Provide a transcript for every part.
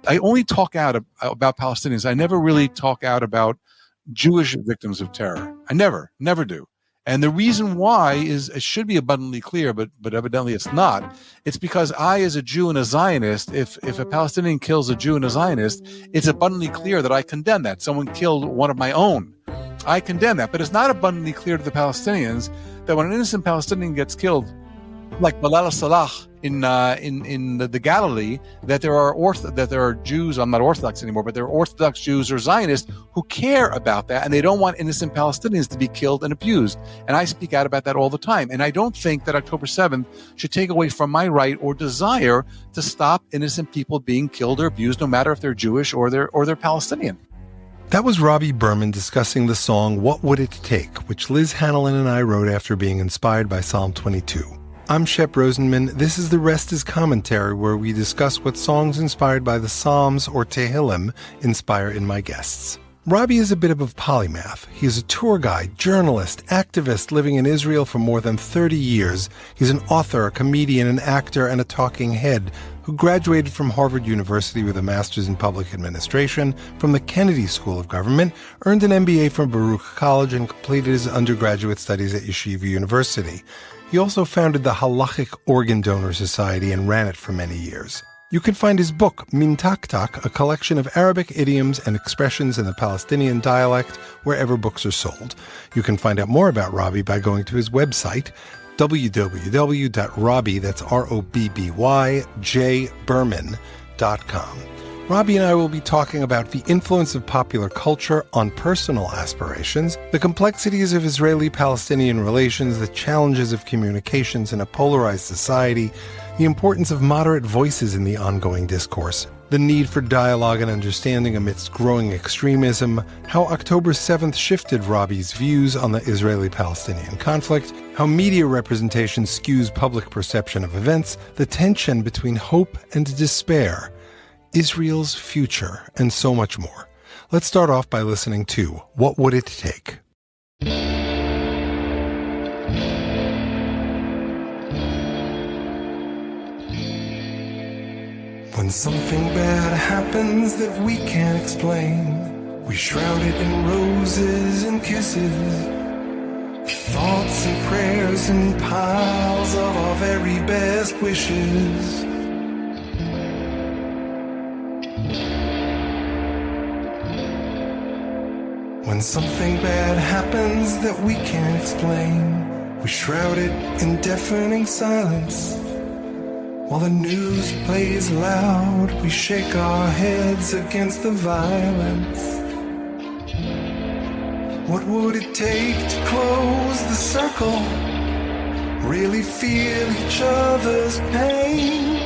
I only talk out about Palestinians. I never really talk out about Jewish victims of terror. I never do. And the reason why is, it should be abundantly clear, but evidently it's not. It's because I, as a Jew and a Zionist, if a Palestinian kills a Jew and a Zionist, it's abundantly clear that I condemn that. Someone killed one of my own. I condemn that. But it's not abundantly clear to the Palestinians that when an innocent Palestinian gets killed, like Bilal Salah in the Galilee, that there are Jews. I'm not Orthodox anymore, but there are Orthodox Jews or Zionists who care about that, and they don't want innocent Palestinians to be killed and abused. And I speak out about that all the time. And I don't think that October 7th should take away from my right or desire to stop innocent people being killed or abused, no matter if they're Jewish or they're Palestinian. That was Robby Berman discussing the song "What Would It Take," which Liz Hanellin and I wrote after being inspired by Psalm 22. I'm Shep Rosenman. This is The Rest is Commentary, where we discuss what songs inspired by the Psalms or Tehillim inspire in my guests. Robby is a bit of a polymath. He is a tour guide, journalist, activist living in Israel for more than 30 years. He's an author, a comedian, an actor, and a talking head who graduated from Harvard University with a master's in public administration from the Kennedy School of Government, earned an MBA from Baruch College, and completed his undergraduate studies at Yeshiva University. He also founded the Halachic Organ Donor Society and ran it for many years. You can find his book, Min Tak Tak, a collection of Arabic idioms and expressions in the Palestinian dialect, wherever books are sold. You can find out more about Robby by going to his website, www.robby, that's R-O-B-B-Y, jberman.com. Robby and I will be talking about the influence of popular culture on personal aspirations, the complexities of Israeli-Palestinian relations, the challenges of communications in a polarized society, the importance of moderate voices in the ongoing discourse, the need for dialogue and understanding amidst growing extremism, how October 7th shifted Robby's views on the Israeli-Palestinian conflict, how media representation skews public perception of events, the tension between hope and despair, Israel's future, and so much more. Let's start off by listening to What Would It Take? When something bad happens that we can't explain, we shroud it in roses and kisses, thoughts and prayers and piles of our very best wishes. When something bad happens that we can't explain, we shroud it in deafening silence. While the news plays loud, we shake our heads against the violence. What would it take to close the circle? Really feel each other's pain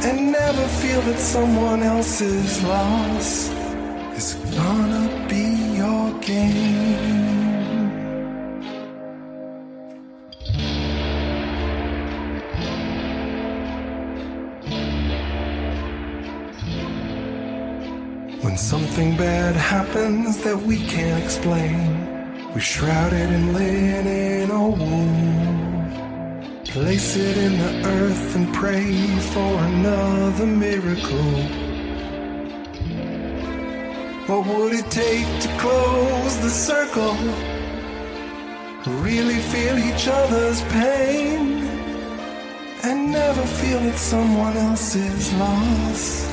and never feel that someone else's loss is gonna be your gain. When something bad happens that we can't explain, we shroud it in linen or wool, place it in the earth and pray for another miracle. What would it take to close the circle? Really feel each other's pain and never feel that someone else's loss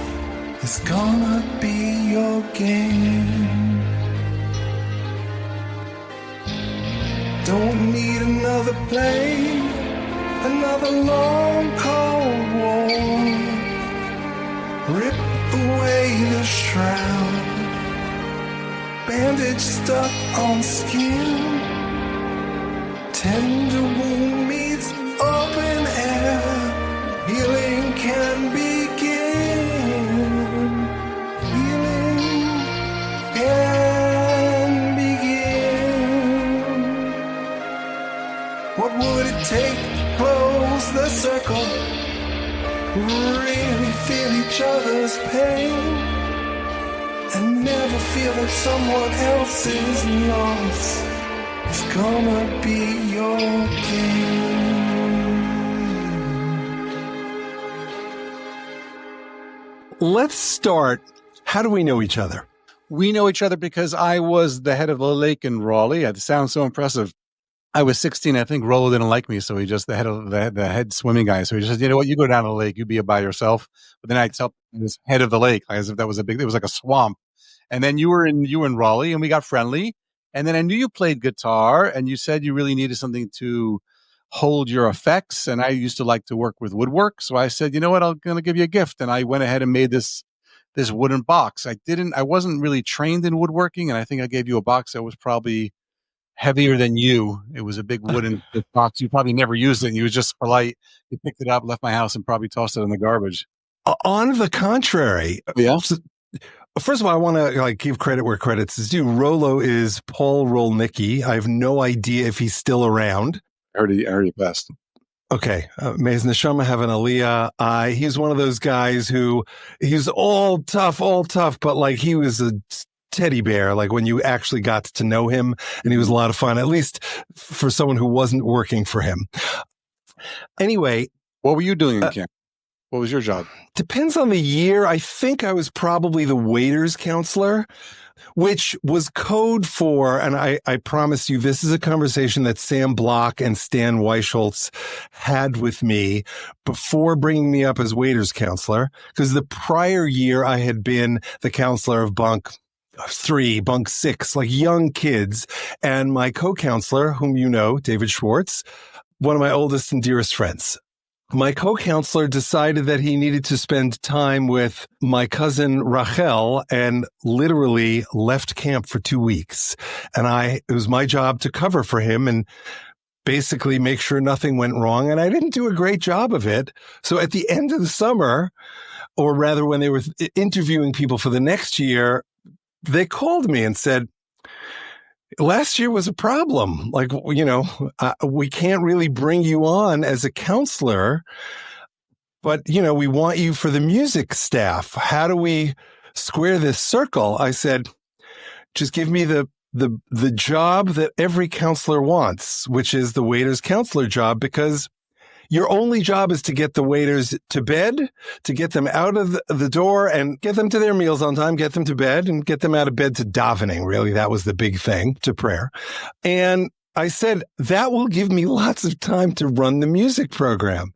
is gonna be your gain. Don't need another plane, another long cold war. Rip away the shroud, bandage stuck on skin, tender wound meets open air, healing can begin, healing can begin. What would it take to close the circle? Really feel each other's pain and never feel that someone else's loss is gonna be your gain. Let's start. How do we know each other? We know each other because I was the head of the lake in Raleigh. It sounds so impressive. I was 16. I think Rollo didn't like me, so he just the head swimming guy. So he just said, "You know what? You go down to the lake. You be by yourself." But then I tell this head of the lake as if that was it was like a swamp. And then you were in Raleigh, and we got friendly. And then I knew you played guitar, and you said you really needed something to hold your effects. And I used to like to work with woodwork, so I said, "You know what? I'm going to give you a gift." And I went ahead and made this wooden box. I wasn't really trained in woodworking, and I think I gave you a box that was probably heavier than you. It was a big wooden box. You probably never used it. And you was just polite. You picked it up, left my house, and probably tossed it in the garbage. On the contrary. Yeah. First of all, I want to give credit where credit's due. Rollo is Paul Rolnicki. I have no idea if he's still around. I heard he passed. Okay. May his neshama have an aliyah. He's one of those guys who he's all tough, but he was a teddy bear, when you actually got to know him, and he was a lot of fun, at least for someone who wasn't working for him. Anyway. What were you doing in camp? What was your job? Depends on the year. I think I was probably the waiters counselor, which was code for, and I promise you, this is a conversation that Sam Block and Stan Weisholtz had with me before bringing me up as waiters counselor, because the prior year I had been the counselor of bunk 3, bunk 6, young kids, and my co-counselor, whom you know, David Schwartz, one of my oldest and dearest friends. My co-counselor decided that he needed to spend time with my cousin Rachel and literally left camp for 2 weeks. And it was my job to cover for him and basically make sure nothing went wrong. And I didn't do a great job of it. So at the end of the summer, or rather when they were interviewing people for the next year, they called me and said, last year was a problem. We can't really bring you on as a counselor, but, we want you for the music staff. How do we square this circle? I said, just give me the job that every counselor wants, which is the waiter's counselor job, because your only job is to get the waiters to bed, to get them out of the door and get them to their meals on time, get them to bed and get them out of bed to davening. Really, that was the big thing, to prayer. And I said, that will give me lots of time to run the music program.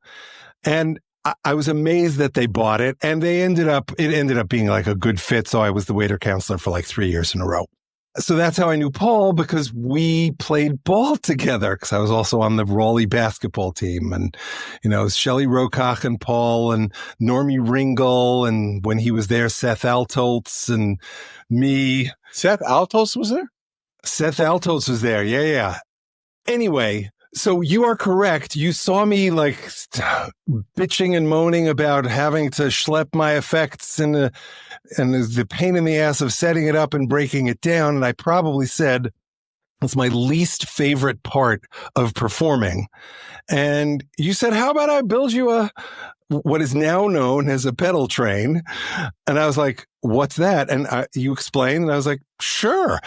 And I was amazed that they bought it, and it ended up being a good fit. So I was the waiter counselor for 3 years in a row. So that's how I knew Paul, because we played ball together, because I was also on the Raleigh basketball team. And, Shelley Rokach and Paul and Normie Ringel. And when he was there, Seth Altholtz and me. Seth Altholtz was there? Seth Altholtz was there. Yeah. Anyway, so you are correct. You saw me bitching and moaning about having to schlep my effects and the pain in the ass of setting it up and breaking it down. And I probably said, it's my least favorite part of performing. And you said, how about I build you what is now known as a pedal train? And I was like, what's that? And you explained, and I was like, sure.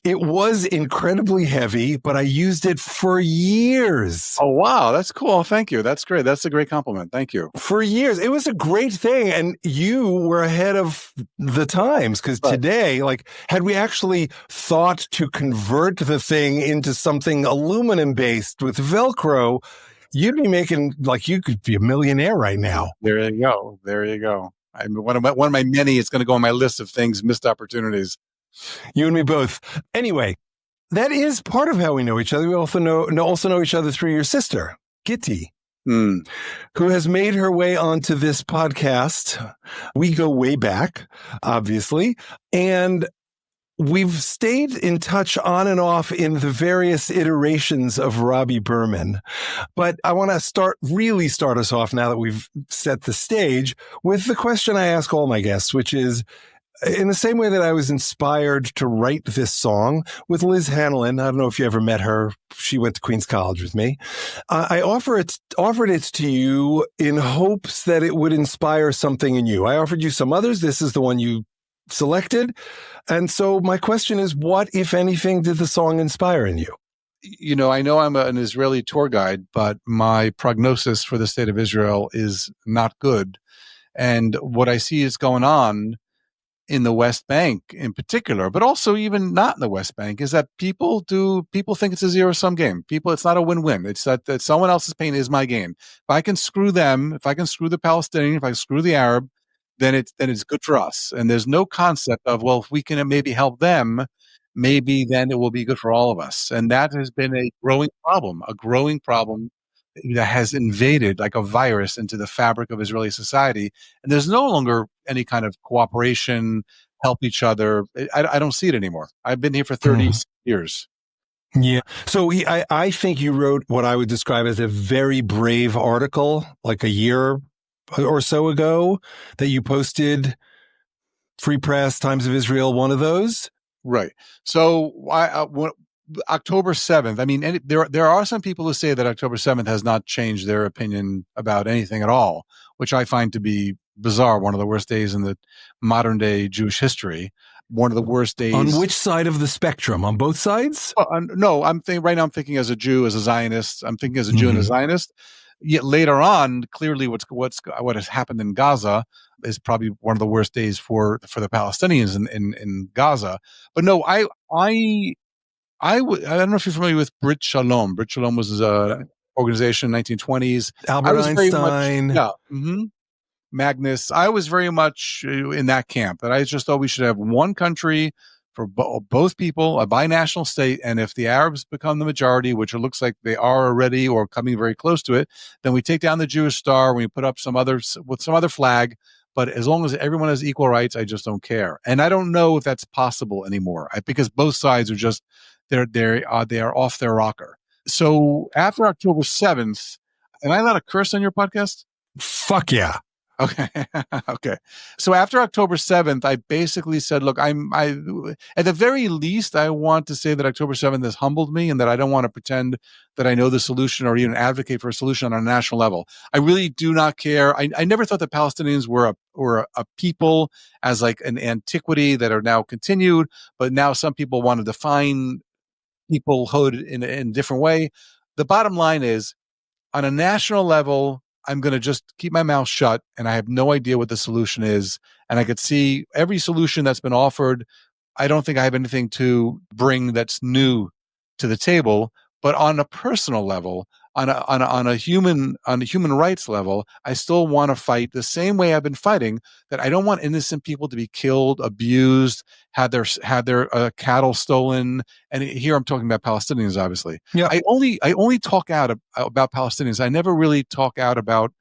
It was incredibly heavy, but I used it for years. Oh, wow. That's cool. Thank you. That's great. That's a great compliment. Thank you. For years. It was a great thing. And you were ahead of the times, because today, had we actually thought to convert the thing into something aluminum based with Velcro, you'd be making, you could be a millionaire right now. There you go. One of my many, it's going to go on my list of things, missed opportunities. You and me both. Anyway, that is part of how we know each other. We also know each other through your sister, Gitti, who has made her way onto this podcast. We go way back, obviously. And we've stayed in touch on and off in the various iterations of Robby Berman. But I want to start us off, now that we've set the stage, with the question I ask all my guests, which is, in the same way that I was inspired to write this song with Liz Hanellin, I don't know if you ever met her. She went to Queens College with me. I offered it to you in hopes that it would inspire something in you. I offered you some others. This is the one you selected. And so my question is, what, if anything, did the song inspire in you? I know I'm an Israeli tour guide, but my prognosis for the state of Israel is not good. And what I see is going on in the West Bank in particular, but also even not in the West Bank, is that people think it's a zero-sum game. It's not a win-win. It's that someone else's pain is my gain. If I can screw them, if I can screw the Palestinian, if I can screw the Arab, then it's good for us. And there's no concept of, well, if we can maybe help them, maybe then it will be good for all of us. And that has been a growing problem that has invaded like a virus into the fabric of Israeli society. And there's no longer any kind of cooperation, help each other. I don't see it anymore. I've been here for 30 years. Yeah. So I think you wrote what I would describe as a very brave article, like a year or so ago, that you posted. Free Press, Times of Israel, one of those? Right. So October 7th, I mean, there are some people who say that October 7th has not changed their opinion about anything at all, which I find to be bizarre. One of the worst days in the modern day Jewish history. One of the worst days. On which side of the spectrum? On both sides? No, right now I'm thinking as a Jew, as a Zionist. I'm thinking as a Jew and a Zionist. Yet later on, clearly what has happened in Gaza is probably one of the worst days for the Palestinians in Gaza. But no, I don't know if you're familiar with Brit Shalom. Brit Shalom was an organization in the 1920s. Albert Einstein. Magnus. I was very much in that camp, that I just thought we should have one country for both people, a binational state. And if the Arabs become the majority, which it looks like they are already or coming very close to it, then we take down the Jewish star, we put up some other flag. But as long as everyone has equal rights, I just don't care. And I don't know if that's possible anymore, because both sides are just, they are off their rocker. So after October 7th, am I allowed to curse on your podcast? Fuck yeah. Okay. Okay. So after October 7th, I basically said, look, at the very least, I want to say that October 7th has humbled me, and that I don't want to pretend that I know the solution or even advocate for a solution on a national level. I really do not care. I never thought that Palestinians were a people as like an antiquity that are now continued, but now some people want to define peoplehood in a different way. The bottom line is, on a national level, I'm going to just keep my mouth shut, and I have no idea what the solution is. And I could see every solution that's been offered. I don't think I have anything to bring that's new to the table. But on a personal level, on a human rights level, I still want to fight the same way I've been fighting. That I don't want innocent people to be killed, abused, had their cattle stolen. And here I'm talking about Palestinians, obviously. Yeah. I only talk out about Palestinians. I never really talk out about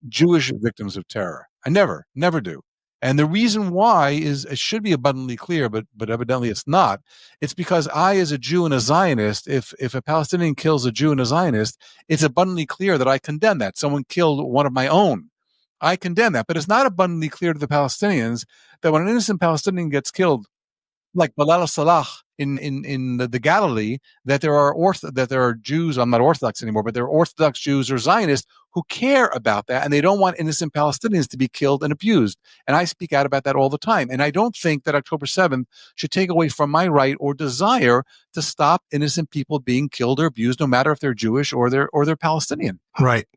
Jewish victims of terror. I never do. And the reason why is, it should be abundantly clear, but evidently it's not. It's because I, as a Jew and a Zionist, if a Palestinian kills a Jew and a Zionist, it's abundantly clear that I condemn that. Someone killed one of my own. I condemn that. But it's not abundantly clear to the Palestinians that when an innocent Palestinian gets killed, like Bilal Salah in the Galilee, that there are Jews. I'm not Orthodox anymore, but there are Orthodox Jews or Zionists who care about that, and they don't want innocent Palestinians to be killed and abused. And I speak out about that all the time. And I don't think that October 7th should take away from my right or desire to stop innocent people being killed or abused, no matter if they're Jewish or they're Palestinian. Right.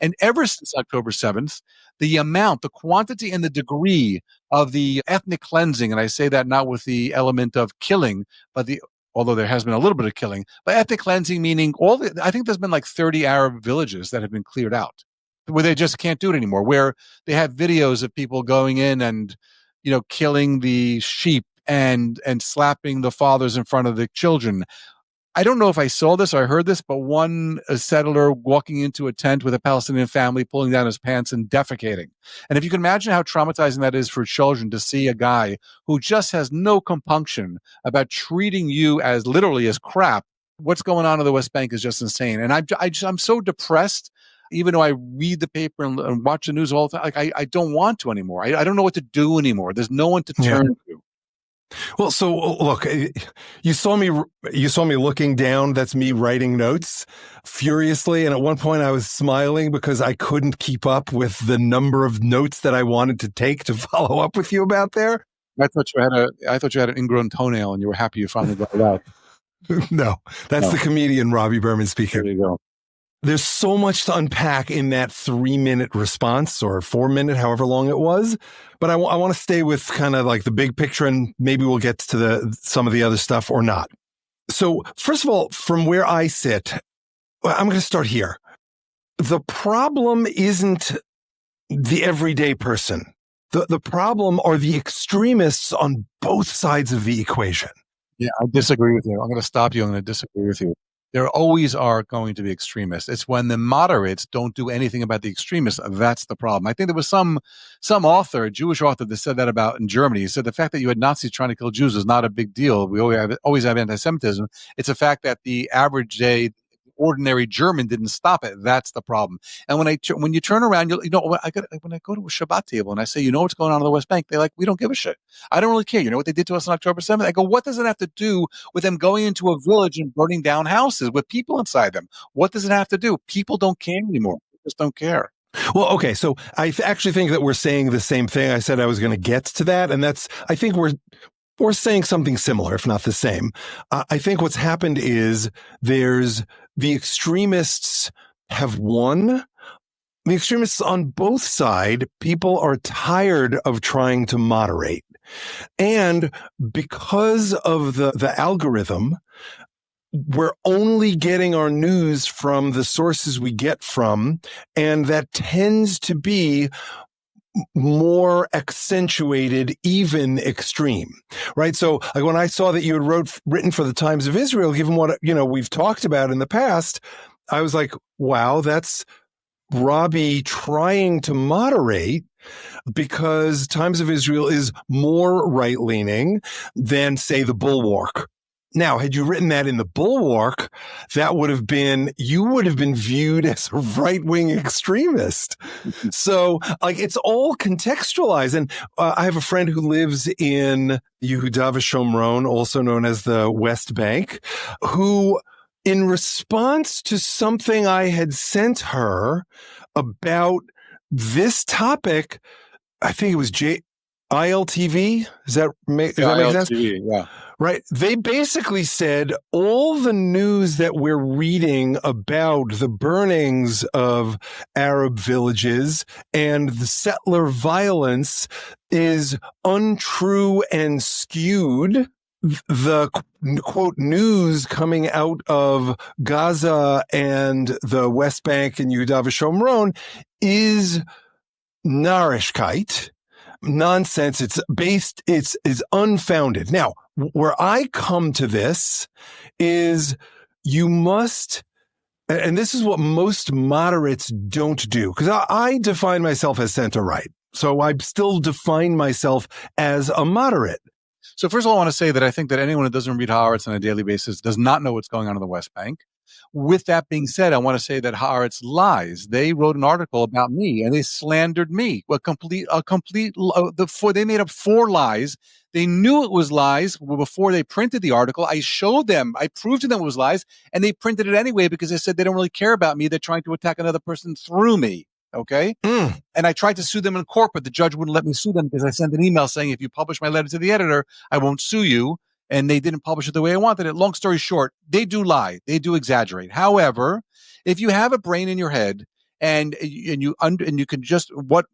And ever since October 7th, the amount, the quantity, and the degree of the ethnic cleansing, and I say that not with the element of killing, but although there has been a little bit of killing, but ethnic cleansing meaning I think there's been like 30 Arab villages that have been cleared out, where they just can't do it anymore, where they have videos of people going in and, killing the sheep and slapping the fathers in front of the children. I don't know if I saw this or I heard this, but a settler walking into a tent with a Palestinian family, pulling down his pants and defecating. And if you can imagine how traumatizing that is for children, to see a guy who just has no compunction about treating you as literally as crap, what's going on in the West Bank is just insane. And I'm so depressed, even though I read the paper and watch the news all the time. Like I don't want to anymore. I don't know what to do anymore. There's no one to turn to. Well, so look, you saw me looking down. That's me writing notes furiously. And at one point I was smiling because I couldn't keep up with the number of notes that I wanted to take to follow up with you about there. I thought you had an ingrown toenail and you were happy you finally got it out. No, that's the comedian Robby Berman speaking. There you go. There's so much to unpack in that 3-minute response or 4-minute, however long it was. But I want to stay with kind of like the big picture, and maybe we'll get to some of the other stuff or not. So first of all, from where I sit, I'm going to start here. The problem isn't the everyday person. The problem are the extremists on both sides of the equation. Yeah, I disagree with you. I'm going to stop you. I'm going to disagree with you. There always are going to be extremists. It's when the moderates don't do anything about the extremists that's the problem. I think there was some author, a Jewish author, that said that about in Germany. He said the fact that you had Nazis trying to kill Jews is not a big deal. We always have anti-Semitism. It's a fact that the average day ordinary German didn't stop it. That's the problem. And when you turn around, when I go to a Shabbat table and I say, you know what's going on in the West Bank? They're like, we don't give a shit. I don't really care. You know what they did to us on October 7th? I go, what does it have to do with them going into a village and burning down houses with people inside them? What does it have to do? People don't care anymore. They just don't care. Well, okay. So I actually think that we're saying the same thing. I said I was going to get to that. And I think we're saying something similar, if not the same. I think what's happened is the extremists have won. The extremists on both sides, people are tired of trying to moderate. And because of the algorithm, we're only getting our news from the sources we get from, and that tends to be more accentuated, even extreme, right? So like when I saw that you had written for the Times of Israel, given what, we've talked about in the past, I was like, wow, that's Robby trying to moderate, because Times of Israel is more right-leaning than, say, the Bulwark. Now, had you written that in the Bulwark, you would have been viewed as a right-wing extremist. So, it's all contextualized. And I have a friend who lives in Yehuda v'Shomron, also known as the West Bank, who, in response to something I had sent her about this topic, I think it was ILTV. Does that make sense? Yeah. Right. They basically said all the news that we're reading about the burnings of Arab villages and the settler violence is untrue and skewed. The quote news coming out of Gaza and the West Bank and Yehuda v'Shomron is Narishkeit. Nonsense. It's unfounded. Now, where I come to this is you must, and this is what most moderates don't do, because I define myself as center-right. So I still define myself as a moderate. So first of all, I want to say that I think that anyone who doesn't read Haaretz on a daily basis does not know what's going on in the West Bank. With that being said, I want to say that Haaretz lies. They wrote an article about me and they slandered me. They made up 4 lies. They knew it was lies before they printed the article. I showed them, I proved to them it was lies, and they printed it anyway because they said they don't really care about me. They're trying to attack another person through me. Okay. And I tried to sue them in court, but the judge wouldn't let me sue them because I sent an email saying, if you publish my letter to the editor, I won't sue you. And they didn't publish it the way I wanted it. Long story short, they do lie. They do exaggerate. However, if you have a brain in your head and you can just what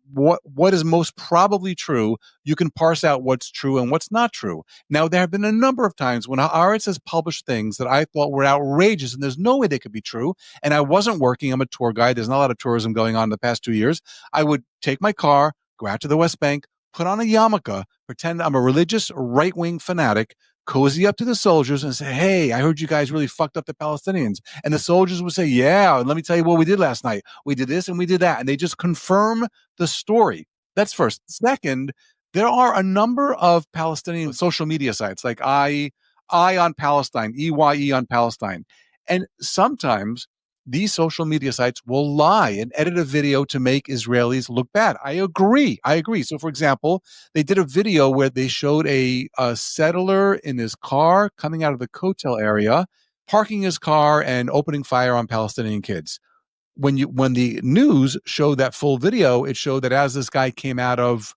is most probably true, you can parse out what's true and what's not true. Now, there have been a number of times when Haaretz has published things that I thought were outrageous and there's no way they could be true. And I wasn't working. I'm a tour guide. There's not a lot of tourism going on in the past 2 years. I would take my car, go out to the West Bank, put on a yarmulke, pretend I'm a religious right-wing fanatic, cozy up to the soldiers and say, hey, I heard you guys really fucked up the Palestinians. And the soldiers would say, yeah, let me tell you what we did last night. We did this and we did that. And they just confirm the story. That's first. Second, there are a number of Palestinian social media sites like I on Palestine, EYE on Palestine. And sometimes these social media sites will lie and edit a video to make Israelis look bad. I agree. So, for example, they did a video where they showed a settler in his car coming out of the Kotel area, parking his car and opening fire on Palestinian kids. When the news showed that full video, it showed that as this guy came out of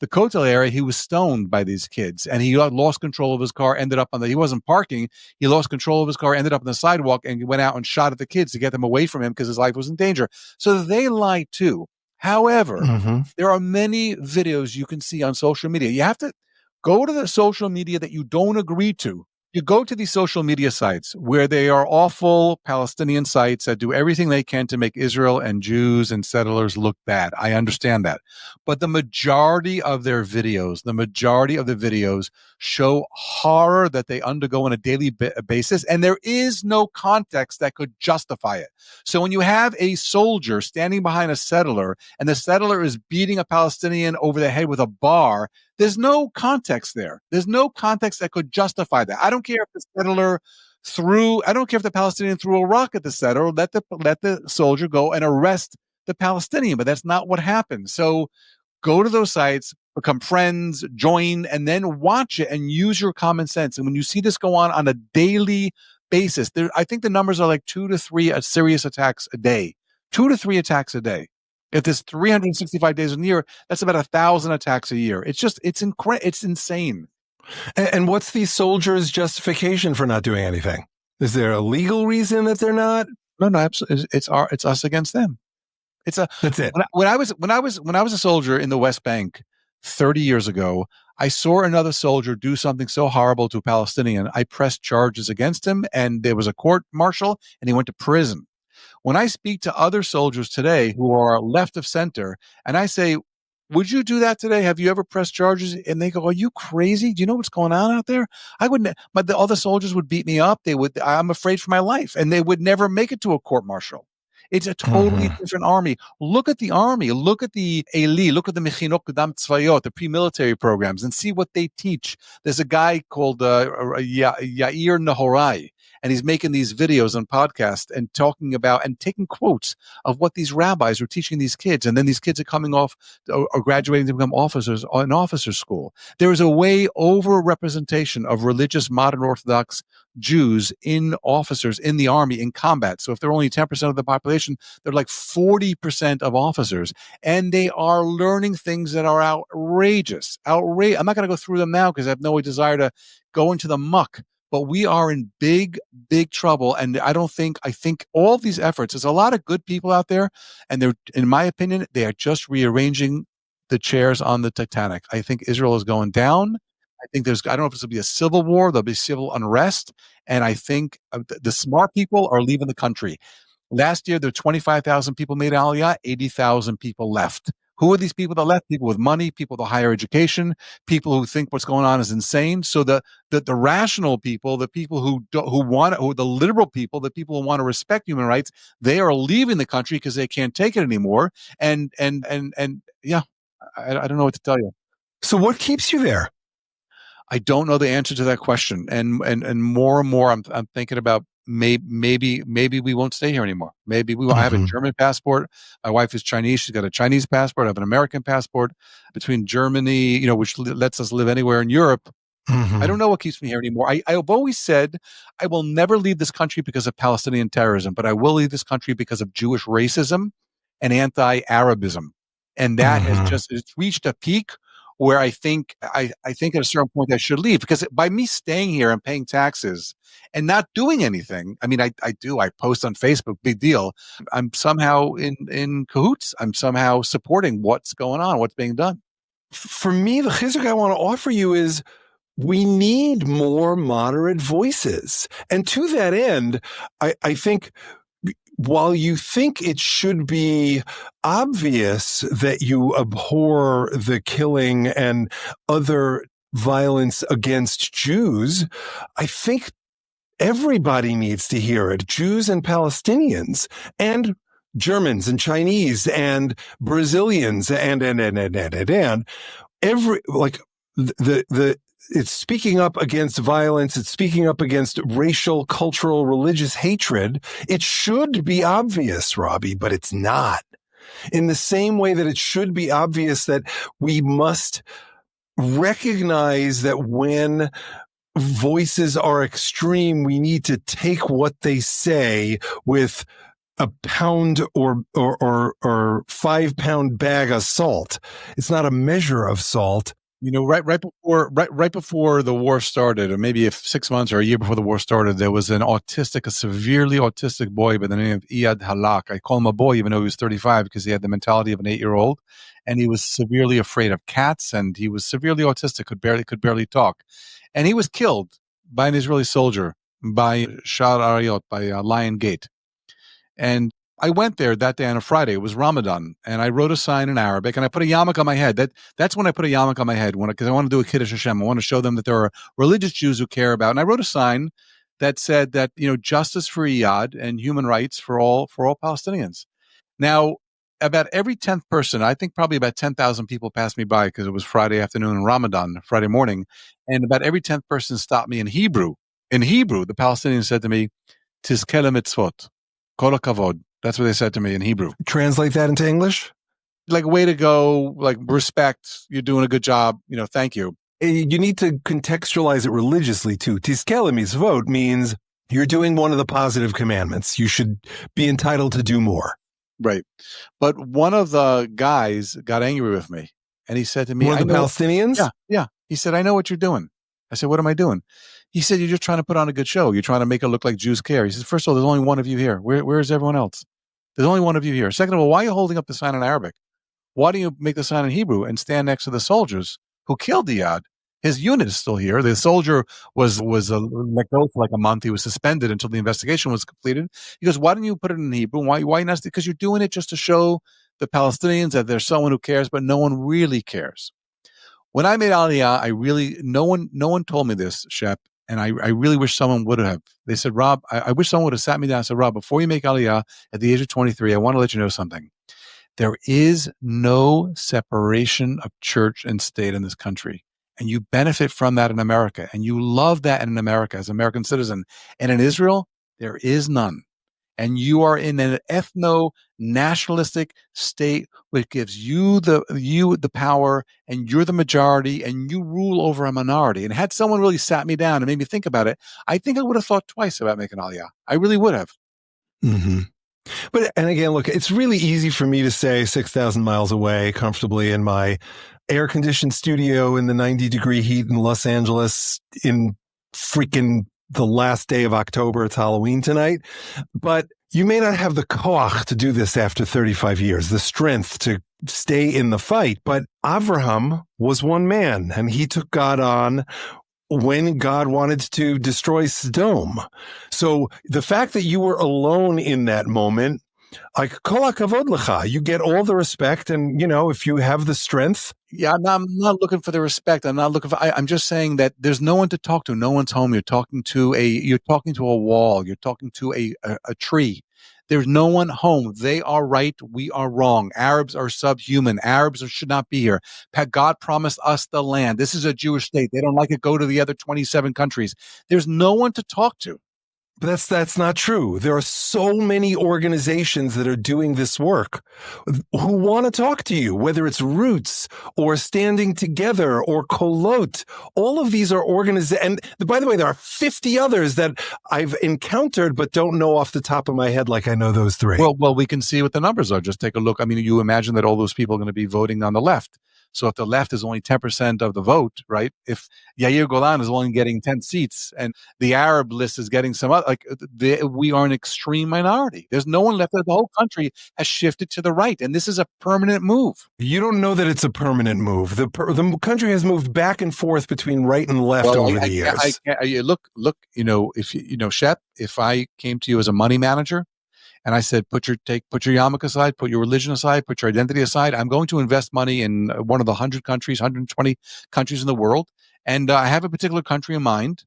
the Kotel area, he was stoned by these kids, and he lost control of his car, ended up he wasn't parking, he lost control of his car, ended up on the sidewalk, and he went out and shot at the kids to get them away from him because his life was in danger. So they lie too. However, there are many videos you can see on social media. You have to go to the social media that you don't agree to. You go to these social media sites where they are awful Palestinian sites that do everything they can to make Israel and Jews and settlers look bad. I understand that. But the majority of their videos, show horror that they undergo on a daily basis, and there is no context that could justify it. So when you have a soldier standing behind a settler and the settler is beating a Palestinian over the head with a bar, there's no context there. There's no context that could justify that. I don't care if the Palestinian threw a rock at the settler. Let the soldier go and arrest the Palestinian, but that's not what happened. So go to those sites, become friends, join, and then watch it and use your common sense. And when you see this go on a daily basis, I think the numbers are like 2 to 3 serious attacks a day. 2 to 3 attacks a day. If there's 365 days in a year, that's about 1,000 attacks a year. It's insane. And what's these soldiers' justification for not doing anything? Is there a legal reason that they're not? No, absolutely. It's us against them. That's it. When I was a soldier in the West Bank 30 years ago, I saw another soldier do something so horrible to a Palestinian. I pressed charges against him, and there was a court martial, and he went to prison. When I speak to other soldiers today who are left of center, and I say, would you do that today? Have you ever pressed charges? And they go, are you crazy? Do you know what's going on out there? I wouldn't, but the other soldiers would beat me up. I'm afraid for my life, and they would never make it to a court martial. It's a totally different army. Look at the army. Look at the Eli. Look at the Mechinot Kedam Tzvayot, the pre-military programs, and see what they teach. There's a guy called Yair Nahorai, and he's making these videos on podcasts and talking about and taking quotes of what these rabbis are teaching these kids. And then these kids are coming off or graduating to become officers in officer school. There is a way over-representation of religious modern Orthodox Jews in officers in the army in combat. So if they're only 10% of the population, they're like 40% of officers. And they are learning things that are outrageous. I'm not going to go through them now because I have no desire to go into the muck. But we are in big, big trouble. And I think all these efforts, there's a lot of good people out there. And they're, in my opinion, they are just rearranging the chairs on the Titanic. I think Israel is going down. I think I don't know if this will be a civil war, there'll be civil unrest. And I think the smart people are leaving the country. Last year, there were 25,000 people made Aliyah, 80,000 people left. Who are these people that left? People with money, people with higher education, people who think what's going on is insane. So the rational people, the people who the liberal people, the people who want to respect human rights, they are leaving the country because they can't take it anymore. And yeah, I don't know what to tell you. So what keeps you there? I don't know the answer to that question. And more and more, I'm thinking about maybe we won't stay here anymore. Maybe we will. I have a German passport. My wife is Chinese. She's got a Chinese passport. I have an American passport. Between Germany, which lets us live anywhere in Europe. I don't know what keeps me here anymore. I've always said I will never leave this country because of Palestinian terrorism, but I will leave this country because of Jewish racism and anti-Arabism. And that it's reached a peak where I think at a certain point I should leave, because by me staying here and paying taxes and not doing anything, I mean, I post on Facebook, big deal. I'm somehow in cahoots. I'm somehow supporting what's going on, what's being done. For me, the chizuk I want to offer you is we need more moderate voices. And to that end, I think while you think it should be obvious that you abhor the killing and other violence against Jews, I think everybody needs to hear it. Jews and Palestinians and Germans and Chinese and Brazilians and every, like, it's speaking up against violence. It's speaking up against racial, cultural, religious hatred. It should be obvious, Robby, but it's not. In the same way that it should be obvious that we must recognize that when voices are extreme, we need to take what they say with a pound or 5 pound bag of salt. It's not a measure of salt. Right before the war started, or maybe 6 months or a year before the war started, there was a severely autistic boy by the name of Iyad Halak. I call him a boy even though he was 35 because he had the mentality of an 8-year-old, and he was severely afraid of cats, and he was severely autistic, could barely talk, and he was killed by an Israeli soldier by Shar Ariot, by Lion Gate. And I went there that day on a Friday. It was Ramadan, and I wrote a sign in Arabic, and I put a yarmulke on my head. That's when I put a yarmulke on my head, because I want to do a Kiddush Hashem. I want to show them that there are religious Jews who care about. And I wrote a sign that said that justice for Iyad and human rights for all Palestinians. Now, about every 10th person, I think probably about 10,000 people passed me by because it was Friday afternoon in Ramadan, Friday morning, and about every 10th person stopped me in Hebrew. In Hebrew, the Palestinians said to me, "Tizkele mitzvot, kol hakavod." That's what they said to me in Hebrew. Translate that into English? Like, way to go, like, respect, you're doing a good job, thank you. You need to contextualize it religiously, too. Tizkele mitzvot means you're doing one of the positive commandments. You should be entitled to do more. Right. But one of the guys got angry with me, and he said to me— One of the Palestinians? Yeah. He said, "I know what you're doing." I said, "What am I doing?" He said, "You're just trying to put on a good show. You're trying to make it look like Jews care." He says, "First of all, there's only one of you here. Where is everyone else? There's only one of you here. Second of all, why are you holding up the sign in Arabic? Why don't you make the sign in Hebrew and stand next to the soldiers who killed Iyad? His unit is still here. The soldier was let go for like a month. He was suspended until the investigation was completed." He goes, "Why don't you put it in Hebrew? Why not? Because you're doing it just to show the Palestinians that there's someone who cares, but no one really cares." When I made Aliyah, no one told me this, Shep, and I really wish someone would have. They said, "Rob, I wish someone would have sat me down and said, Rob, before you make Aliyah at the age of 23, I want to let you know something. There is no separation of church and state in this country. And you benefit from that in America. And you love that in America as an American citizen. And in Israel, there is none. And you are in an ethno-nationalistic state which gives you the power, and you're the majority, and you rule over a minority." And had someone really sat me down and made me think about it, I think I would have thought twice about making Aliyah. I really would have. Mm-hmm. And again, look, it's really easy for me to say 6,000 miles away, comfortably in my air-conditioned studio in the 90-degree heat in Los Angeles in freaking the last day of October. It's Halloween tonight. But you may not have the koach to do this after 35 years, the strength to stay in the fight. But Avraham was one man, and he took God on when God wanted to destroy Sodom. So the fact that you were alone in that moment, like, kol hakavod lecha, you get all the respect, and if you have the strength. Yeah, I'm not looking for the respect. I'm not looking for. I'm just saying that there's no one to talk to. No one's home. You're talking to a wall. You're talking to a tree. There's no one home. They are right. We are wrong. Arabs are subhuman. Arabs should not be here. God promised us the land. This is a Jewish state. They don't like it. Go to the other 27 countries. There's no one to talk to. But that's not true. There are so many organizations that are doing this work who want to talk to you, whether it's Roots or Standing Together or Kolot. All of these are organizations. And by the way, there are 50 others that I've encountered but don't know off the top of my head like I know those three. Well, we can see what the numbers are. Just take a look. I mean, you imagine that all those people are going to be voting on the left. So if the left is only 10% of the vote, right? If Yair Golan is only getting 10 seats and the Arab list is getting some other, we are an extreme minority. There's no one left. The whole country has shifted to the right, and this is a permanent move. You don't know that it's a permanent move. The country has moved back and forth between right and left over the years. Look, Shep, if I came to you as a money manager, and I said, put your yarmulke aside, put your religion aside, put your identity aside. I'm going to invest money in one of the 120 countries in the world. And I have a particular country in mind.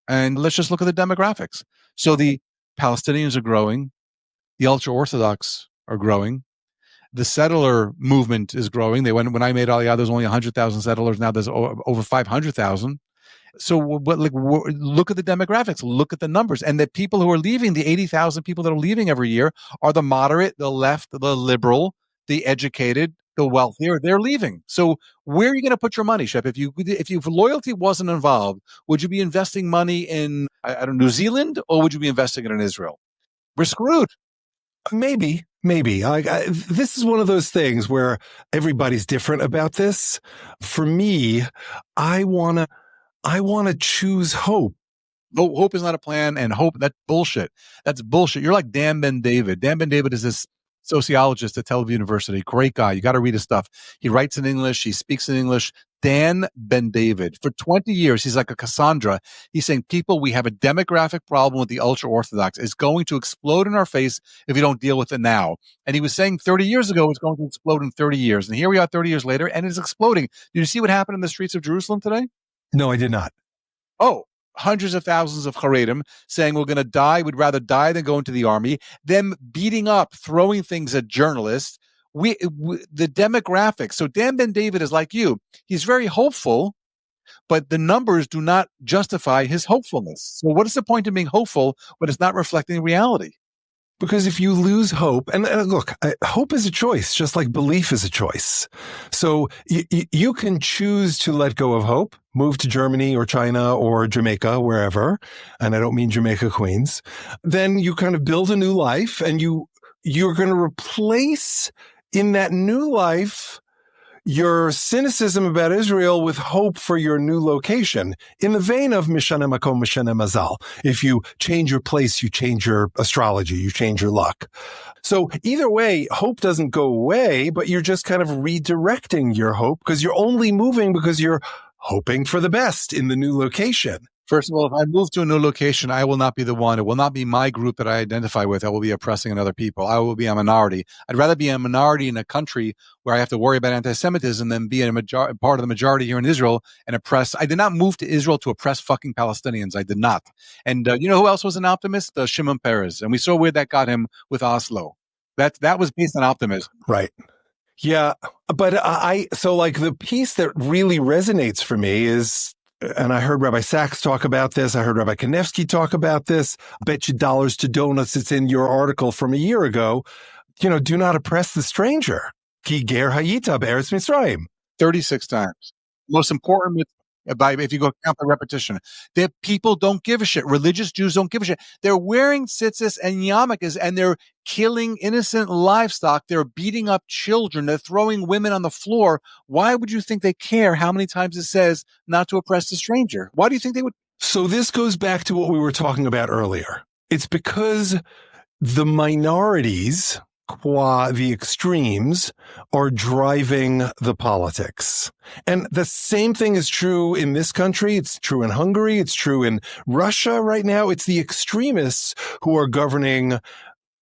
And let's just look at the demographics. So the Palestinians are growing. The ultra-Orthodox are growing. The settler movement is growing. When I made Aliyah, there's only 100,000 settlers. Now there's over 500,000. So look at the demographics, look at the numbers. And the people who are leaving, the 80,000 people that are leaving every year, are the moderate, the left, the liberal, the educated, the wealthier. They're leaving. So where are you going to put your money, Shep? If loyalty wasn't involved, would you be investing money in New Zealand, or would you be investing it in Israel? We're screwed. Maybe. This is one of those things where everybody's different about this. For me, I want to choose hope. No, hope is not a plan, and hope, that's bullshit. That's bullshit. You're like Dan Ben David. Dan Ben David is this sociologist at Tel Aviv University. Great guy. You got to read his stuff. He writes in English. He speaks in English. Dan Ben David. For 20 years, he's like a Cassandra. He's saying, people, we have a demographic problem with the ultra-Orthodox. It's going to explode in our face if we don't deal with it now. And he was saying 30 years ago it's going to explode in 30 years. And here we are 30 years later, and it's exploding. Did you see what happened in the streets of Jerusalem today? No, I did not. Oh, hundreds of thousands of Haredim saying we're going to die. We'd rather die than go into the army. Them beating up, throwing things at journalists. The demographics. So Dan Ben David is like you. He's very hopeful, but the numbers do not justify his hopefulness. So what is the point of being hopeful when it's not reflecting reality? Because if you lose hope, and look, hope is a choice, just like belief is a choice. So you can choose to let go of hope, move to Germany or China or Jamaica, wherever, and I don't mean Jamaica, Queens. Then you kind of build a new life, and you're going to replace in that new life your cynicism about Israel with hope for your new location, in the vein of Mishane Makom, Mishane Mazal. If you change your place, you change your astrology, you change your luck. So either way, hope doesn't go away, but you're just kind of redirecting your hope because you're only moving because you're hoping for the best in the new location. First of all, if I move to a new location, I will not be the one. It will not be my group that I identify with. I will be oppressing other people. I will be a minority. I'd rather be a minority in a country where I have to worry about anti-Semitism than be part of the majority here in Israel and oppress. I did not move to Israel to oppress fucking Palestinians. I did not. And you know who else was an optimist? Shimon Peres. And we saw where that got him with Oslo. That was based on optimism. Right. Yeah. But so like the piece that really resonates for me is, and I heard Rabbi Sachs talk about this. I heard Rabbi Kanevsky talk about this. Bet you dollars to donuts. It's in your article from a year ago. Do not oppress the stranger. Ki ger hayita be'eretz Mitzrayim. 36 times. Most important, if you go count the repetition, that people don't give a shit. Religious Jews don't give a shit. They're wearing tzitzis and yarmulkes, and they're killing innocent livestock. They're beating up children. They're throwing women on the floor. Why would you think they care how many times it says not to oppress the stranger? Why do you think they would? So this goes back to what we were talking about earlier. It's because the minorities, qua the extremes, are driving the politics. And the same thing is true in this country. It's true in Hungary. It's true in Russia right now. It's the extremists who are governing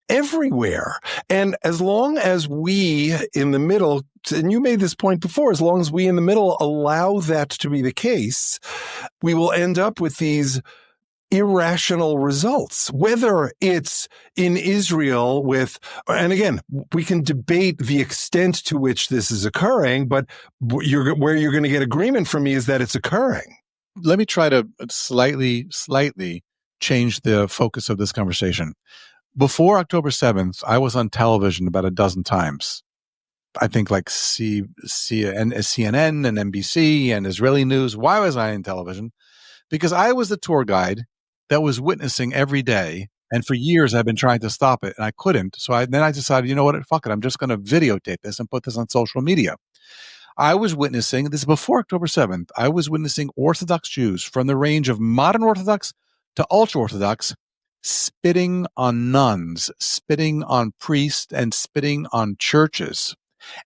everywhere. And as long as we in the middle, and you made this point before, as long as we in the middle allow that to be the case, we will end up with these irrational results, whether it's in Israel and again, we can debate the extent to which this is occurring, but where you're going to get agreement from me is that it's occurring. Let me try to slightly change the focus of this conversation. Before October 7th, I was on television about a dozen times. I think like CNN and NBC and Israeli news. Why was I on television? Because I was the tour guide that was witnessing every day. And for years, I've been trying to stop it, and I couldn't. So then I decided, you know what? Fuck it. I'm just going to videotape this and put this on social media. I was witnessing, this is before October 7th, I was witnessing Orthodox Jews from the range of modern Orthodox to ultra-Orthodox spitting on nuns, spitting on priests, and spitting on churches.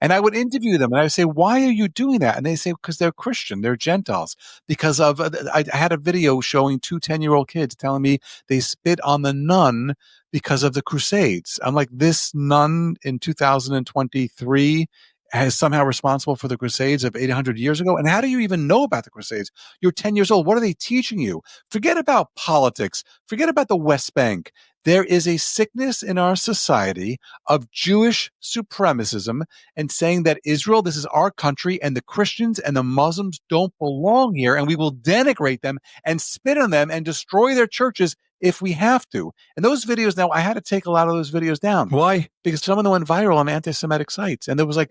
And I would interview them and I would say, why are you doing that? And they say, because they're Christian, they're Gentiles. Because I had a video showing 2 10-year-old kids telling me they spit on the nun because of the Crusades. I'm like, this nun in 2023 is somehow responsible for the Crusades of 800 years ago. And how do you even know about the Crusades? You're 10 years old. What are they teaching you? Forget about politics. Forget about the West Bank. There is a sickness in our society of Jewish supremacism and saying that Israel, this is our country, and the Christians and the Muslims don't belong here, and we will denigrate them and spit on them and destroy their churches if we have to. And those videos, now I had to take a lot of those videos down. Why? Because some of them went viral on anti-Semitic sites. And there was like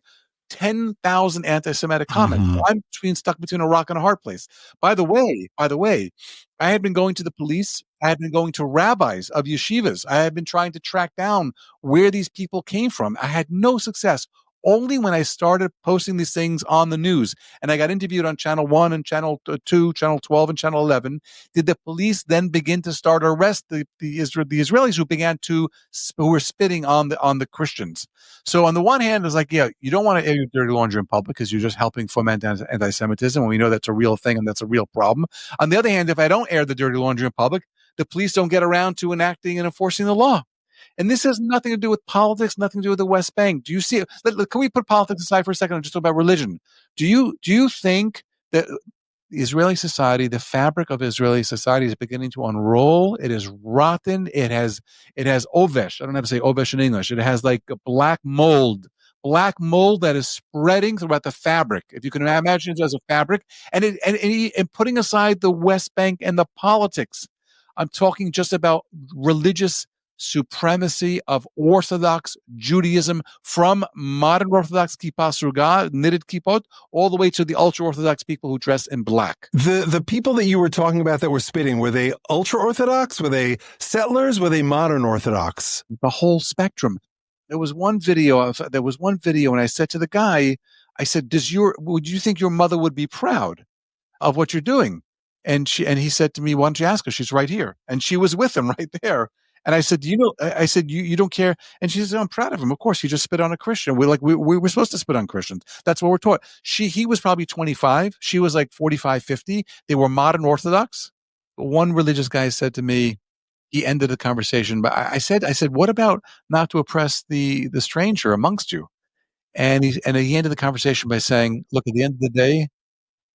10,000 anti-Semitic comments. So I'm stuck between a rock and a hard place. By the way, I had been going to the police. I had been going to rabbis of yeshivas. I had been trying to track down where these people came from. I had no success. Only when I started posting these things on the news and I got interviewed on Channel 1 and Channel 2, Channel 12 and Channel 11, did the police then begin to start arrest the Israelis who were spitting on the Christians. So on the one hand, it's like, yeah, you don't want to air your dirty laundry in public because you're just helping foment anti-Semitism, and we know that's a real thing and that's a real problem. On the other hand, if I don't air the dirty laundry in public, the police don't get around to enacting and enforcing the law. And this has nothing to do with politics, nothing to do with the West Bank. Do you see? Can we put politics aside for a second and just talk about religion? Do you think that Israeli society, the fabric of Israeli society, is beginning to unroll? It is rotten. It has ovesh. I don't have to say ovesh in English. It has like a black mold that is spreading throughout the fabric. If you can imagine it as a fabric, and putting aside the West Bank and the politics, I'm talking just about religious supremacy of Orthodox Judaism, from modern Orthodox kippah sruga, knitted kippot, all the way to the ultra-Orthodox people who dress in black. The people that you were talking about that were spitting, were they ultra-Orthodox? Were they settlers? Were they modern Orthodox? The whole spectrum. There was one video, and I said to the guy, I said, would you think your mother would be proud of what you're doing? And he said to me, why don't you ask her? She's right here. And she was with him right there. And I said, you don't care. And she said, I'm proud of him. Of course, he just spit on a Christian. We were supposed to spit on Christians. That's what we're taught. He was probably 25. She was like 45, 50. They were modern Orthodox. One religious guy said to me, he ended the conversation, but I said, what about not to oppress the stranger amongst you? And he ended the conversation by saying, look, at the end of the day,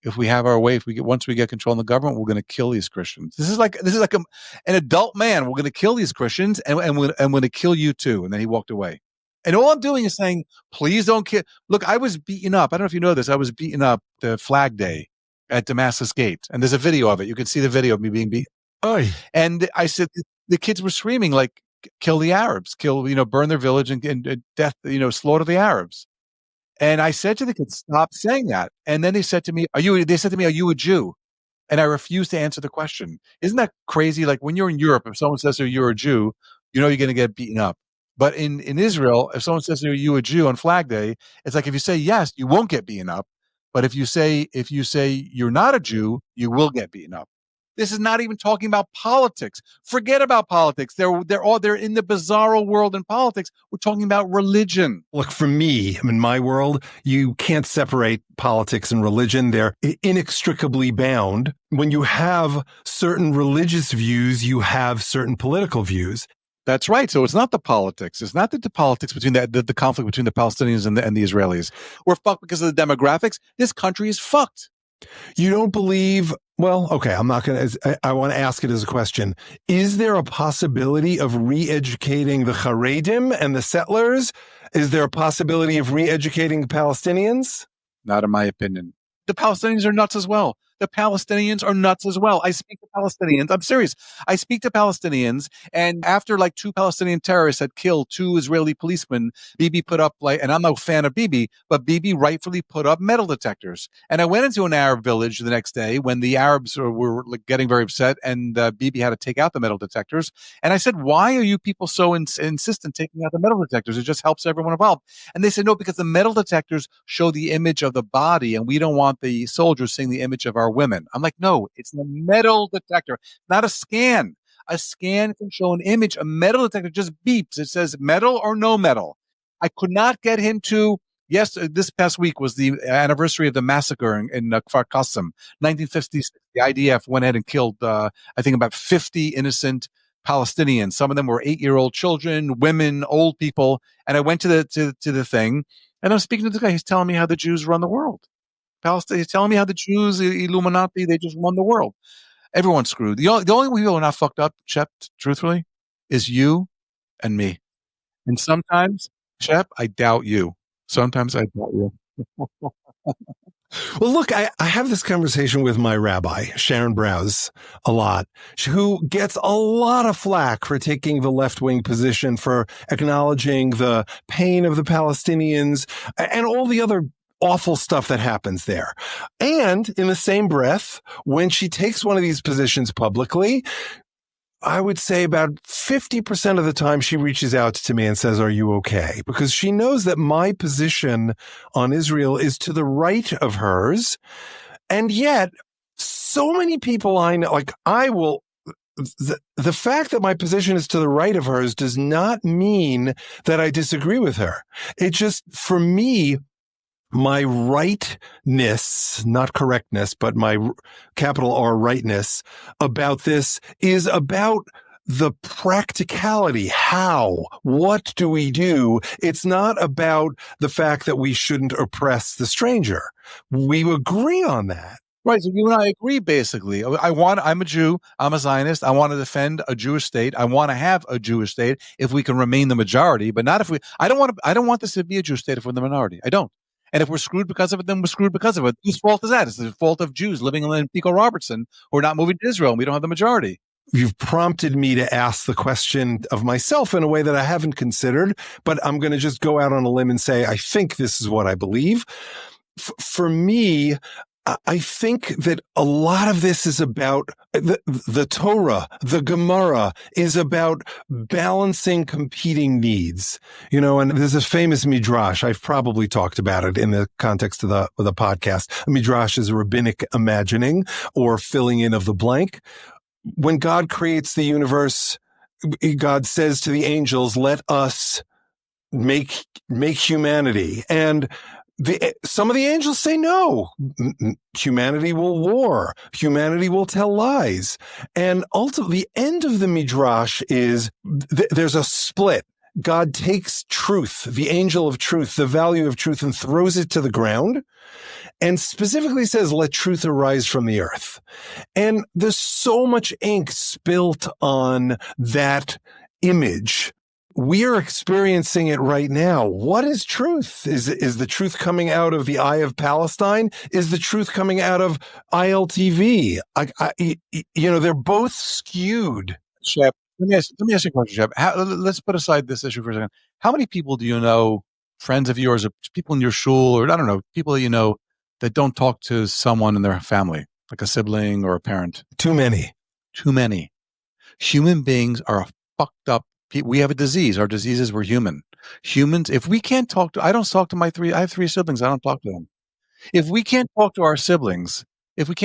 if we have our way, once we get control in the government, we're going to kill these Christians. This is like an adult man. We're going to kill these Christians, and we're going to kill you too. And then he walked away. And all I'm doing is saying, please don't kill. Look, I was beaten up. I don't know if you know this. I was beaten up the Flag Day at Damascus Gate, and there's a video of it. You can see the video of me being beaten. Oy. And I said, the kids were screaming like, "Kill the Arabs! Burn their village and death! Slaughter the Arabs!" And I said to the kids, stop saying that. And then they said to me, are you a Jew? And I refused to answer the question. Isn't that crazy? Like when you're in Europe, if someone says you're a Jew, you're going to get beaten up. But in Israel, if someone says, are you a Jew on Flag Day? It's like, if you say yes, you won't get beaten up. But if you say you're not a Jew, you will get beaten up. This is not even talking about politics. Forget about politics. They're in the bizarro world in politics. We're talking about religion. Look, for me, in my world, you can't separate politics and religion. They're inextricably bound. When you have certain religious views, you have certain political views. That's right. So it's not the politics. It's not the politics between the conflict between the Palestinians and the Israelis. We're fucked because of the demographics. This country is fucked. You don't believe, well, okay, I'm not going to, I want to ask it as a question. Is there a possibility of re-educating the Haredim and the settlers? Is there a possibility of re-educating the Palestinians? Not in my opinion. The Palestinians are nuts as well. I speak to Palestinians. I'm serious. I speak to Palestinians, and after like 2 Palestinian terrorists had killed 2 Israeli policemen, Bibi put up and I'm no fan of Bibi, but Bibi rightfully put up metal detectors. And I went into an Arab village the next day when the Arabs were getting very upset, and Bibi had to take out the metal detectors. And I said, why are you people so insistent taking out the metal detectors? It just helps everyone involved. And they said, no, because the metal detectors show the image of the body, and we don't want the soldiers seeing the image of our women. I'm like, no, it's the metal detector, not a scan. A scan can show an image. A metal detector just beeps. It says metal or no metal. I could not get him to. Yes, this past week was the anniversary of the massacre in Kfar Qasim, 1956. The IDF went ahead and killed, I think, about 50 innocent Palestinians. Some of them were 8-year-old children, women, old people. And I went to the thing, and I'm speaking to the guy. He's telling me how the Jews run the world. Palestine is telling me how the Jews, Illuminati, they just won the world. Everyone's screwed. The only people who are not fucked up, Shep, truthfully, is you and me. And sometimes, Shep, I doubt you. Sometimes I doubt you. Well, look, I have this conversation with my rabbi, Sharon Brous, a lot, who gets a lot of flack for taking the left-wing position, for acknowledging the pain of the Palestinians and all the other awful stuff that happens there. And in the same breath, when she takes one of these positions publicly, I would say about 50% of the time she reaches out to me and says, "Are you okay?" Because she knows that my position on Israel is to the right of hers. And yet, so many people I know, the fact that my position is to the right of hers does not mean that I disagree with her. It just, for me, my rightness, not correctness, but my capital R rightness about this is about the practicality. How? What do we do? It's not about the fact that we shouldn't oppress the stranger. We agree on that. Right. So you and I agree, basically. I'm a Jew. I'm a Zionist. I want to defend a Jewish state. I want to have a Jewish state if we can remain the majority, but not if I don't want this to be a Jewish state if we're the minority. I don't. And if we're screwed because of it, then we're screwed because of it. Whose fault is that? It's the fault of Jews living in Pico Robertson who are not moving to Israel, and we don't have the majority. You've prompted me to ask the question of myself in a way that I haven't considered, but I'm going to just go out on a limb and say, I think this is what I believe. For me, I think that a lot of this is about the Torah, the Gemara is about balancing competing needs. And there's a famous midrash. I've probably talked about it in the context of the podcast. A midrash is a rabbinic imagining or filling in of the blank. When God creates the universe, God says to the angels, "Let us make humanity." And some of the angels say no. Humanity will war. Humanity will tell lies. And ultimately, the end of the midrash is there's a split. God takes truth, the angel of truth, the value of truth, and throws it to the ground, and specifically says, "Let truth arise from the earth." And there's so much ink spilt on that image. We are experiencing it right now. What is truth? Is the truth coming out of the Eye of Palestine? Is the truth coming out of ILTV? They're both skewed. Shep, let me ask you a question, Shep. Let's put aside this issue for a second. How many people do you know, friends of yours, or people in your shul, or I don't know, people that you know that don't talk to someone in their family, like a sibling or a parent? Too many. Too many. Human beings are fucked up. We have a disease. Our disease is we're human. Humans, if we can't talk to, I have 3 siblings. I don't talk to them. If we can't talk to our siblings, well,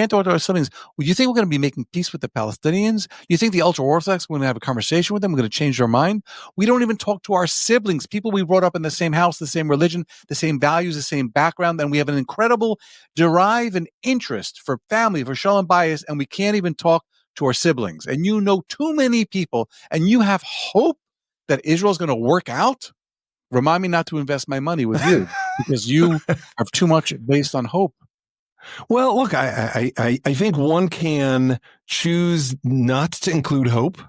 you think we're going to be making peace with the Palestinians? You think the ultra-Orthodox, we're going to have a conversation with them? We're going to change their mind? We don't even talk to our siblings, people we brought up in the same house, the same religion, the same values, the same background, and we have an incredible drive and interest for family, for shalom bayis, and we can't even talk to our siblings. And you know too many people, and you have hope that Israel's going to work out. Remind me not to invest my money with you because you are too much based on hope. Well, look, I think one can choose not to include hope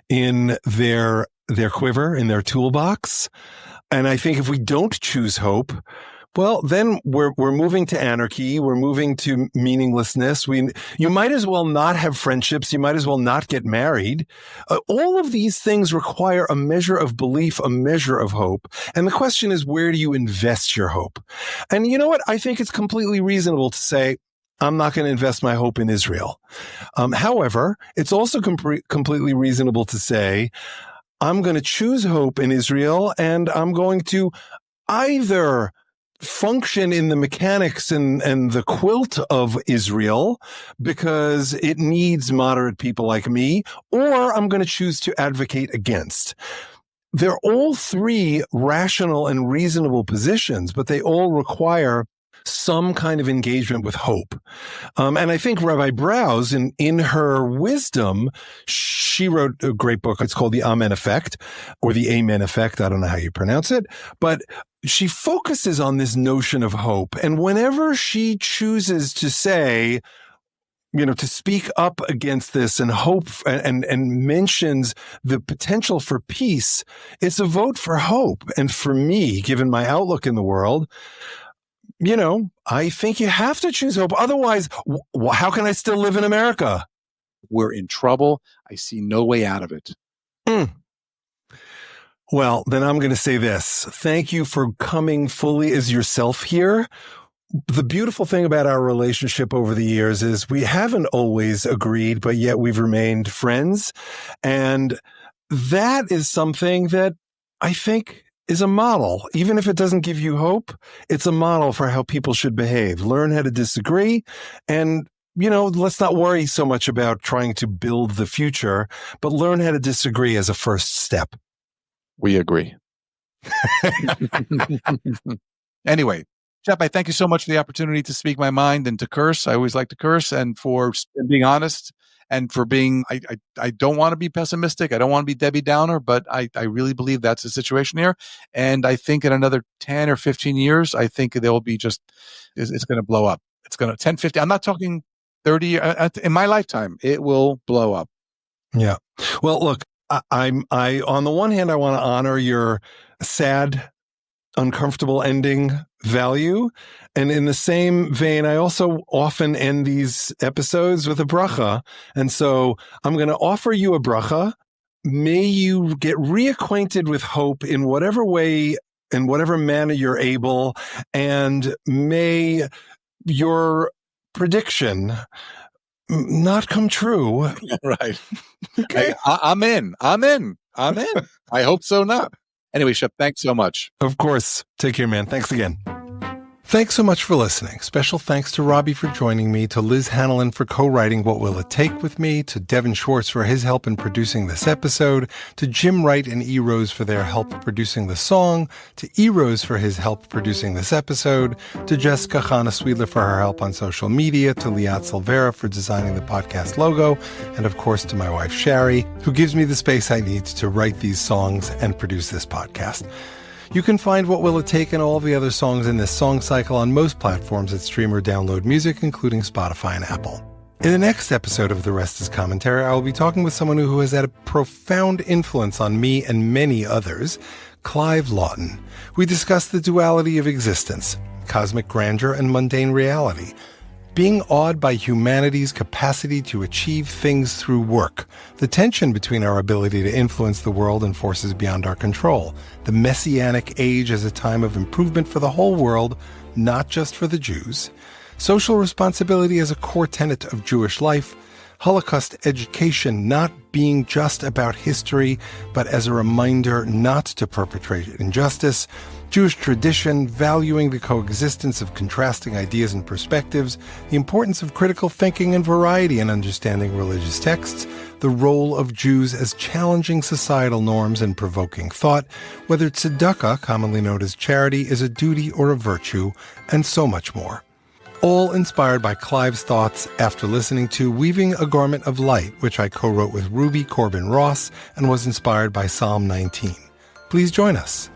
in their quiver, in their toolbox. And I think if we don't choose hope, well, then we're moving to anarchy. We're moving to meaninglessness. You might as well not have friendships. You might as well not get married. All of these things require a measure of belief, a measure of hope. And the question is, where do you invest your hope? And you know what? I think it's completely reasonable to say, I'm not going to invest my hope in Israel. However, it's also completely reasonable to say, I'm going to choose hope in Israel, and I'm going to either function in the mechanics and the quilt of Israel because it needs moderate people like me, or I'm going to choose to advocate against. They're all 3 rational and reasonable positions, but they all require some kind of engagement with hope. And I think Rabbi Brous, in her wisdom, she wrote a great book. It's called The Amen Effect, or The Amen Effect. I don't know how you pronounce it, but she focuses on this notion of hope. And whenever she chooses to say, to speak up against this and hope and mentions the potential for peace, it's a vote for hope. And for me, given my outlook in the world, I think you have to choose hope. Otherwise, how can I still live in America? We're in trouble. I see no way out of it. Well, then I'm going to say this. Thank you for coming fully as yourself here. The beautiful thing about our relationship over the years is we haven't always agreed, but yet we've remained friends. And that is something that I think is a model. Even if it doesn't give you hope, it's a model for how people should behave. Learn how to disagree. And, let's not worry so much about trying to build the future, but learn how to disagree as a first step. We agree. Anyway, Shep, I thank you so much for the opportunity to speak my mind and to curse. I always like to curse, and for being honest, and for being, I don't want to be pessimistic. I don't want to be Debbie Downer, but I really believe that's the situation here. And I think in another 10 or 15 years, I think they'll be it's going to blow up. It's going to 10, 15. I'm not talking 30. In my lifetime, it will blow up. Yeah. Well, look, I on the one hand, I want to honor your sad, uncomfortable ending value. And in the same vein, I also often end these episodes with a bracha. And so I'm going to offer you a bracha. May you get reacquainted with hope in whatever way, in whatever manner you're able. And may your prediction not come true. Right. Okay. I'm in. I hope so not. Anyway, Shep, thanks so much. Of course. Take care, man. Thanks again. Thanks so much for listening. Special thanks to Robby for joining me, to Liz Hanellin for co-writing What Will It Take with me, to Devin Schwartz for his help in producing this episode, to Jim Wright and E. Rose for their help producing the song, to E. Rose for his help producing this episode, to Jessica Chana-Sweedler for her help on social media, to Liat Silvera for designing the podcast logo, and of course to my wife Shari, who gives me the space I need to write these songs and produce this podcast. You can find What Will It Take and all the other songs in this song cycle on most platforms that stream or download music, including Spotify and Apple. In the next episode of The Rest is Commentary, I will be talking with someone who has had a profound influence on me and many others, Clive Lawton. We discuss the duality of existence, cosmic grandeur and mundane reality, being awed by humanity's capacity to achieve things through work, the tension between our ability to influence the world and forces beyond our control, the Messianic age as a time of improvement for the whole world, not just for the Jews, social responsibility as a core tenet of Jewish life, Holocaust education not being just about history, but as a reminder not to perpetrate injustice, Jewish tradition valuing the coexistence of contrasting ideas and perspectives, the importance of critical thinking and variety in understanding religious texts, the role of Jews as challenging societal norms and provoking thought, whether tzedakah, commonly known as charity, is a duty or a virtue, and so much more. All inspired by Clive's thoughts after listening to Weaving a Garment of Light, which I co-wrote with Ruby Corbin Ross and was inspired by Psalm 19. Please join us.